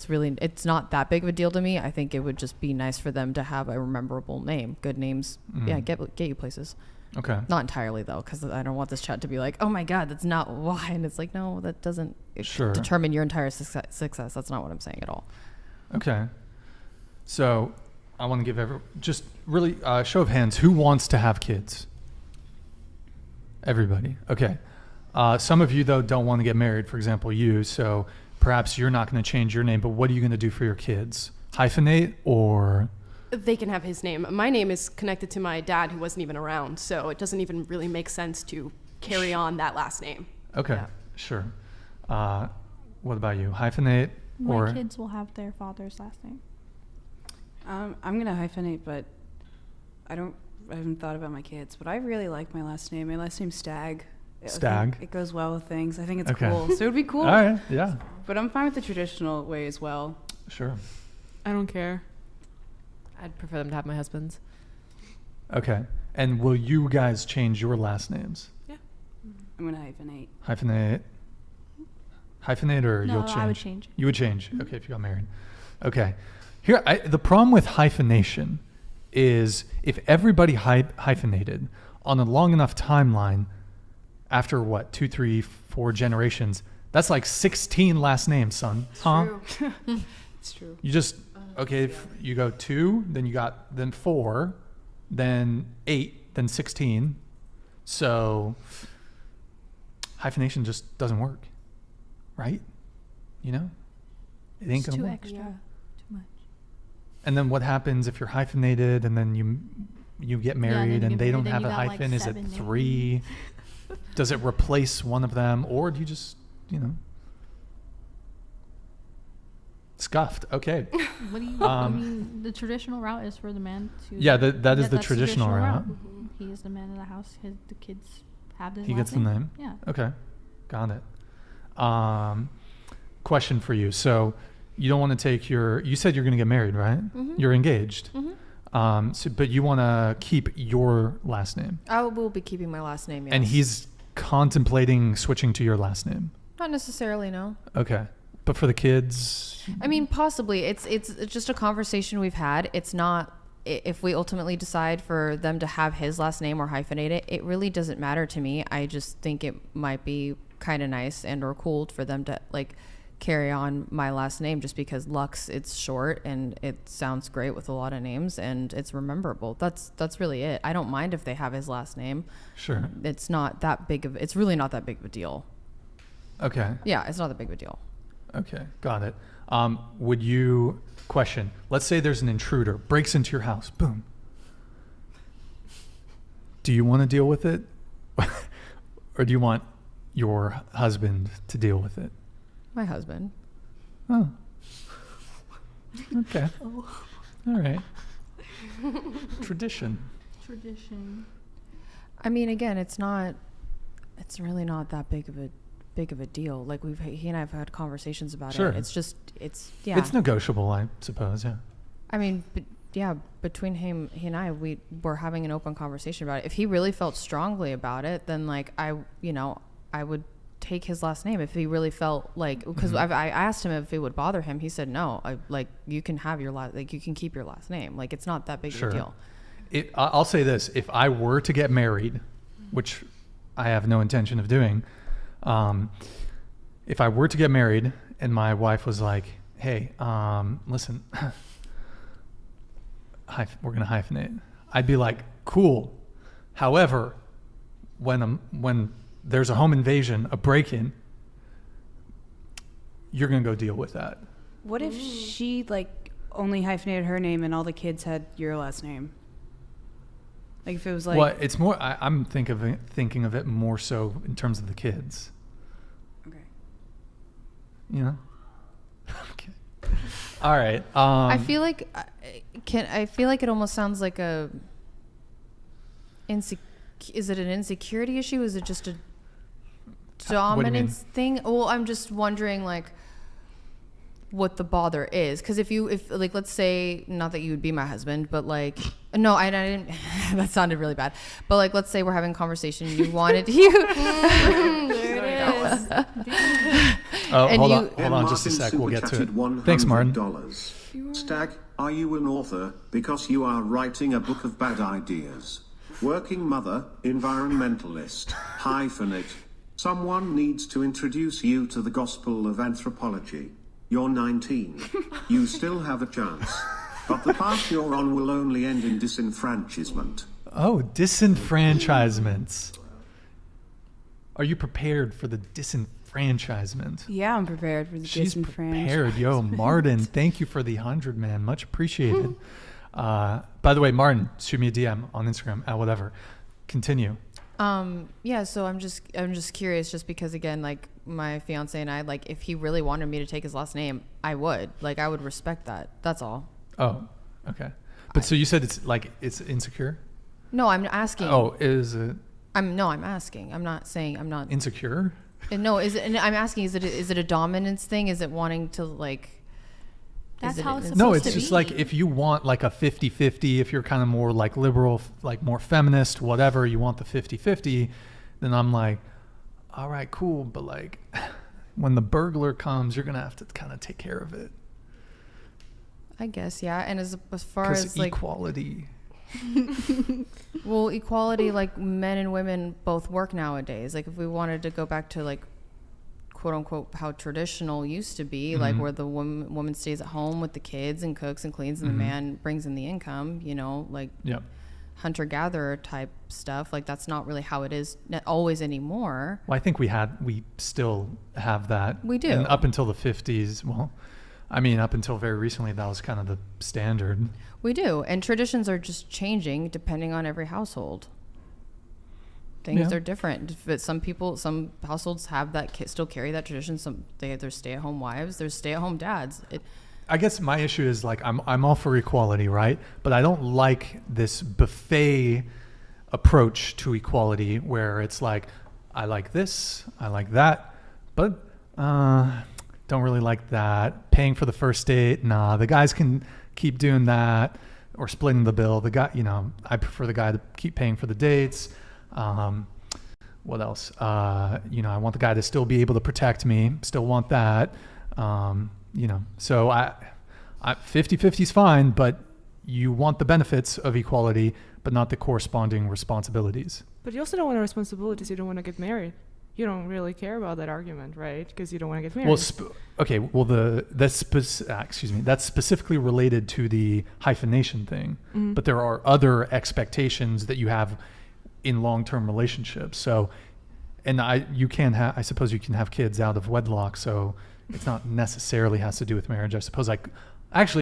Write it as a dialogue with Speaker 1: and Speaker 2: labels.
Speaker 1: it's not that big of a deal to me. I think it would just be nice for them to have a memorable name. Good names, get you places.
Speaker 2: Okay.
Speaker 1: Not entirely though, because I don't want this chat to be like, oh my God, that's not why. And it's like, no, that doesn't determine your entire success. That's not what I'm saying at all.
Speaker 2: Okay. So I want to give just really show of hands. Who wants to have kids? Everybody. Okay. Some of you though don't want to get married, for example, you. So perhaps you're not going to change your name, but what are you going to do for your kids? Hyphenate or...
Speaker 3: They can have his name. My name is connected to my dad who wasn't even around, so it doesn't even really make sense to carry on that last name.
Speaker 2: Okay, yeah. Sure. What about you? Hyphenate or...
Speaker 4: My kids will have their father's last name.
Speaker 5: I'm going to hyphenate, but I haven't thought about my kids, but I really like my last name. My last name's Stagg.
Speaker 2: Stagg?
Speaker 5: It goes well with things. I think it's cool. So it would be cool.
Speaker 2: All right, yeah.
Speaker 5: But I'm fine with the traditional way as well.
Speaker 2: Sure.
Speaker 6: I don't care.
Speaker 7: I'd prefer them to have my husband's.
Speaker 2: Okay. And will you guys change your last names?
Speaker 3: Yeah.
Speaker 5: I'm going to hyphenate.
Speaker 2: Hyphenate? Hyphenate or you'll change?
Speaker 4: No, I would change.
Speaker 2: You would change? Okay, if you got married. Okay. Here, the problem with hyphenation is if everybody hyphenated on a long enough timeline, after what, 2, 3, 4 generations, that's like 16 last names, son.
Speaker 3: It's
Speaker 2: true.
Speaker 3: It's true.
Speaker 2: You just... Okay, if you go 2, then 4, then 8, then 16. So hyphenation just doesn't work, right? You know, it ain't gonna work.
Speaker 4: It's too extra, too much.
Speaker 2: And then what happens if you're hyphenated and then you get married and they don't have a hyphen? Is it 3? Does it replace one of them, or do you just, scuffed? Okay.
Speaker 4: What do you? I mean, the traditional route is for the man to.
Speaker 2: Yeah, that is the traditional route.
Speaker 4: Mm-hmm. He is the man of the house. The kids have his.
Speaker 2: He gets the name.
Speaker 4: Yeah.
Speaker 2: Okay, got it. Question for you. So, you don't want to take you said you're going to get married, right?
Speaker 1: Mm-hmm.
Speaker 2: You're engaged.
Speaker 1: Mm-hmm.
Speaker 2: But you want to keep your last name.
Speaker 1: I will be keeping my last name. Yes.
Speaker 2: And he's contemplating switching to your last name.
Speaker 1: Not necessarily, no.
Speaker 2: Okay. But for the kids,
Speaker 1: I mean, possibly. It's just a conversation we've had. It's not, if we ultimately decide for them to have his last name or hyphenate it, it really doesn't matter to me. I just think it might be kind of nice and or cool for them to carry on my last name, just because Lux, it's short and it sounds great with a lot of names and it's rememberable. That's really it. I don't mind if they have his last name.
Speaker 2: Sure.
Speaker 1: It's really not that big of a deal.
Speaker 2: Okay.
Speaker 1: Yeah, it's not that big of a deal.
Speaker 2: Okay, got it. Would you question, let's say there's an intruder, breaks into your house, boom. Do you want to deal with it? Or do you want your husband to deal with it?
Speaker 1: My husband.
Speaker 2: Oh. Okay. All right. Tradition.
Speaker 1: I mean, again, it's really not that big of a deal. Like he and I have had conversations about
Speaker 2: sure.
Speaker 1: it. It's
Speaker 2: negotiable, I suppose. Yeah.
Speaker 1: I mean, between he and I, we were having an open conversation about it. If he really felt strongly about it, then I would take his last name. If he really felt because I asked him if it would bother him, he said no. You can have your you can keep your last name. It's not that big
Speaker 2: sure.
Speaker 1: of a deal.
Speaker 2: I'll say this: if I were to get married, which I have no intention of doing. If I were to get married and my wife was like, hey, listen, we're going to hyphenate. I'd be like, cool. However, when there's a home invasion, a break-in, you're going to go deal with that.
Speaker 5: What if she only hyphenated her name and all the kids had your last name? If it was
Speaker 2: well, it's more, I'm thinking of it more so in terms of the kids.
Speaker 5: Okay.
Speaker 2: Okay. All right.
Speaker 1: I feel like it almost sounds like is it an insecurity issue? Is it just a dominance thing? Well, I'm just wondering what the bother is, because if let's say, not that you would be my husband, but no, I didn't. That sounded really bad. But let's say we're having a conversation. You wanted you.
Speaker 3: There it is.
Speaker 2: Oh,
Speaker 1: And
Speaker 2: hold
Speaker 1: you-
Speaker 2: on, hold on just a sec. We'll get to it.
Speaker 6: $100.
Speaker 2: Thanks, Martin.
Speaker 6: Stag, are you an author? Because you are writing a book of bad ideas. Working mother, environmentalist, hyphenate. Someone needs to introduce you to the gospel of anthropology. You're 19. You still have a chance. But the path you're on will only end in disenfranchisement.
Speaker 2: Oh, disenfranchisements. Are you prepared for the disenfranchisement?
Speaker 5: Yeah, I'm prepared for the
Speaker 2: She's
Speaker 5: disenfranchisement.
Speaker 2: prepared. Yo, Martin, thank you for the 100, man. Much appreciated. By the way, Martin, shoot me a DM on Instagram, whatever. Continue.
Speaker 1: Yeah, so I'm just curious, just because, again, like, my fiance and I, like, if he really wanted me to take his last name, I would respect that. That's all.
Speaker 2: Oh, okay. But so you said it's insecure?
Speaker 1: No, I'm asking.
Speaker 2: Oh, is it
Speaker 1: I'm asking. I'm not saying. I'm not.
Speaker 2: insecure?
Speaker 1: No, is it? And I'm asking. Is it a dominance thing? Is it wanting to, like?
Speaker 4: That's
Speaker 1: is it
Speaker 4: how it's
Speaker 1: is-
Speaker 4: supposed
Speaker 2: No, it's
Speaker 4: to
Speaker 2: just
Speaker 4: be.
Speaker 2: like if you want like a 50-50, if you're kind of more like liberal, like more feminist, whatever, you want the 50-50, then I'm like, all right, cool. But like when the burglar comes, you're going to have to kind of take care of it.
Speaker 1: I guess, yeah. And as far
Speaker 2: Because
Speaker 1: as like,
Speaker 2: equality.
Speaker 1: well, equality, like, men and women both work nowadays. Like, if we wanted to go back to, like, quote unquote, how traditional used to be, like, where the woman stays at home with the kids and cooks and cleans, and the man brings in the income, you know, like,
Speaker 2: Yep.
Speaker 1: hunter-gatherer type stuff. Like, that's not really how it is always anymore.
Speaker 2: Well, I think we still have that.
Speaker 1: We do.
Speaker 2: And up until the 50s, well, I mean, up until very recently, that was kind of the standard.
Speaker 1: We do. And traditions are just changing depending on every household. Things
Speaker 2: Yeah.
Speaker 1: are different. But some households have that, still carry that tradition. There's stay-at-home wives, there's stay-at-home dads.
Speaker 2: I guess my issue is like I'm all for equality, right? But I don't like this buffet approach to equality where it's like I like this, I like that, but don't really like that. Paying for the first date, nah. The guys can keep doing that or splitting the bill. The guy, I prefer the guy to keep paying for the dates. What else? I want the guy to still be able to protect me. Still want that. So I 50-50 is fine, but you want the benefits of equality, but not the corresponding responsibilities.
Speaker 8: But you also don't want responsibilities. You don't want to get married. You don't really care about that argument, right? Because you don't want to get married.
Speaker 2: Well, that's specifically related to the hyphenation thing, but there are other expectations that you have in long-term relationships. So, and I suppose you can have kids out of wedlock. So it's not necessarily has to do with marriage. I suppose actually